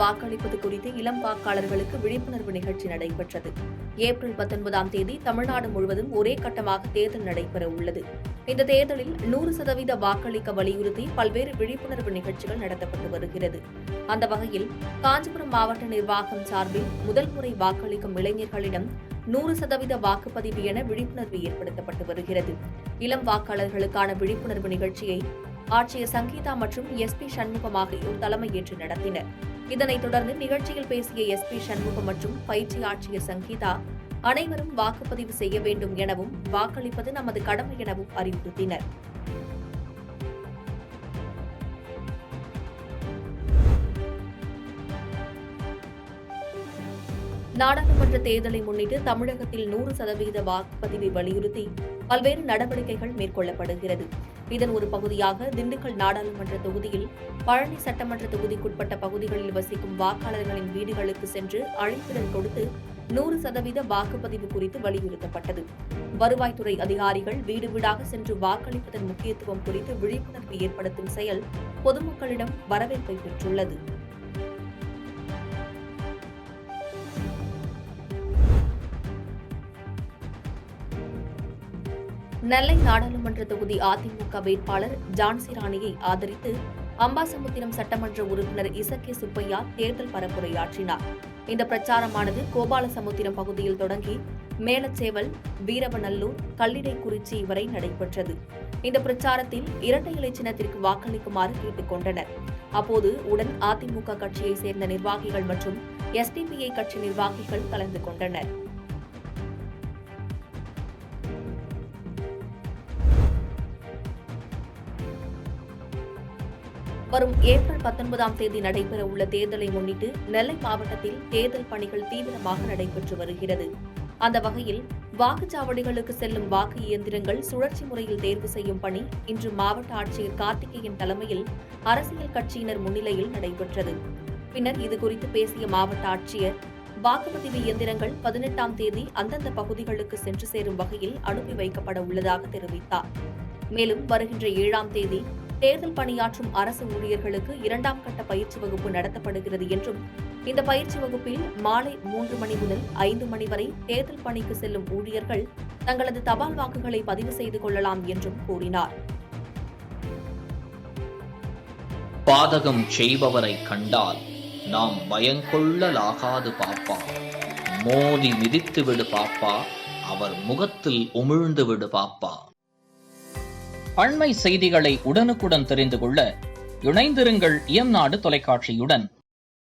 வாக்களிப்பது குறித்து இளம் வாக்காளர்களுக்கு விழிப்புணர்வு நிகழ்ச்சி நடைபெற்றது. ஏப்ரல் 19ஆம் தேதி தமிழ்நாடு முழுவதும் ஒரே கட்டமாக தேர்தல் நடைபெற உள்ளது. இந்த தேர்தலில் 100% வாக்களிக்க வலியுறுத்தி பல்வேறு விழிப்புணர்வு நிகழ்ச்சிகள் நடத்தப்பட்டு வருகிறது. அந்த வகையில் காஞ்சிபுரம் மாவட்ட நிர்வாகம் சார்பில் முதல் முறை வாக்களிக்கும் இளைஞர்களிடம் 100% வாக்குப்பதிவு என விழிப்புணர்வு ஏற்படுத்தப்பட்டு வருகிறது. இளம் வாக்காளர்களுக்கான விழிப்புணர்வு நிகழ்ச்சியை ஆட்சியர் சங்கீதா மற்றும் எஸ்பி சண்முகம் ஆகியோர் தலைமையேற்று நடத்தினர். இதனைத் தொடர்ந்து நிகழ்ச்சியில் பேசிய எஸ்பி சண்முகம் மற்றும் பயிற்சி ஆட்சியர் சங்கீதா அனைவரும் வாக்குப்பதிவு செய்ய வேண்டும் எனவும் வாக்களிப்பது நமது கடமை எனவும் அறிவுறுத்தினர். நாடாளுமன்ற தேர்தலை முன்னிட்டு தமிழகத்தில் 100% வாக்குப்பதிவை வலியுறுத்தி பல்வேறு நடவடிக்கைகள் மேற்கொள்ளப்படுகிறது. இதன் ஒரு பகுதியாக திண்டுக்கல் நாடாளுமன்ற தொகுதியில் பழனி சட்டமன்ற தொகுதிக்குட்பட்ட பகுதிகளில் வசிக்கும் வாக்காளர்களின் வீடுகளுக்கு சென்று அழைப்பிதழ் கொடுத்து 100% வாக்குப்பதிவு குறித்து வலியுறுத்தப்பட்டது. வருவாய்த்துறை அதிகாரிகள் வீடு வீடாக சென்று வாக்களிப்பதன் முக்கியத்துவம் குறித்து விழிப்புணர்வு ஏற்படுத்தும் செயல் பொதுமக்களிடம் வரவேற்பை பெற்றுள்ளது. நெல்லை நாடாளுமன்ற தொகுதி அதிமுக வேட்பாளர் ஜான்சி ராணியை ஆதரித்து அம்பாசமுத்திரம் சட்டமன்ற உறுப்பினர் இசக்கே சுப்பையா தேர்தல் பரப்புரையாற்றினார். இந்த பிரச்சாரமானது கோபாலசமுத்திரம் பகுதியில் தொடங்கி மேலச்சேவல், வீரவநல்லூர், கல்லிடைக்குறிச்சி வரை நடைபெற்றது. இந்த பிரச்சாரத்தில் இரட்டை இலை சின்னத்திற்கு வாக்களிக்குமாறு கேட்டுக் கொண்டனர். அப்போது உடன் அதிமுக கட்சியைச் சேர்ந்த நிர்வாகிகள் மற்றும் எஸ்டிபிஐ கட்சி நிர்வாகிகள் கலந்து கொண்டனர். வரும் ஏப்ரல் 19ஆம் தேதி நடைபெறவுள்ள தேர்தலை முன்னிட்டு நெல்லை மாவட்டத்தில் தேர்தல் பணிகள் தீவிரமாக நடைபெற்று வருகிறது. அந்த வகையில் வாக்குச்சாவடிகளுக்கு செல்லும் வாக்கு இயந்திரங்கள் சுழற்சி முறையில் தேர்வு செய்யும் பணி இன்று மாவட்ட ஆட்சியர் கார்த்திகேயன் தலைமையில் அரசியல் கட்சியினர் முன்னிலையில் நடைபெற்றது. பின்னர் இதுகுறித்து பேசிய மாவட்ட ஆட்சியர், வாக்குப்பதிவு இயந்திரங்கள் 18ஆம் தேதி அந்தந்த பகுதிகளுக்கு சென்று சேரும் வகையில் அனுப்பி வைக்கப்பட உள்ளதாக தெரிவித்தார். மேலும் வருகின்ற 7ஆம் தேதி தேர்தல் பணியாற்றும் அரசு ஊழியர்களுக்கு 2ஆம் கட்ட பயிற்சி வகுப்பு நடத்தப்படுகிறது என்றும், இந்த பயிற்சி வகுப்பில் மாலை 3 மணி முதல் 5 மணி வரை தேர்தல் பணிக்கு செல்லும் ஊழியர்கள் தங்களது தபால் வாக்குகளை பதிவு செய்து கொள்ளலாம் என்றும் கூறினார். பாதகம் செய்பவரை கண்டால் நாம் பயங்கொள்ளலாகாது பாப்பா, மோதி மிதித்து விடு பாப்பா, அவர் முகத்தில் உமிழ்ந்து விடு பாப்பா. அண்மை செய்திகளை உடனுக்குடன் தெரிந்து கொள்ள இணைந்திருங்கள் இயம்நாடு தொலைக்காட்சியுடன்.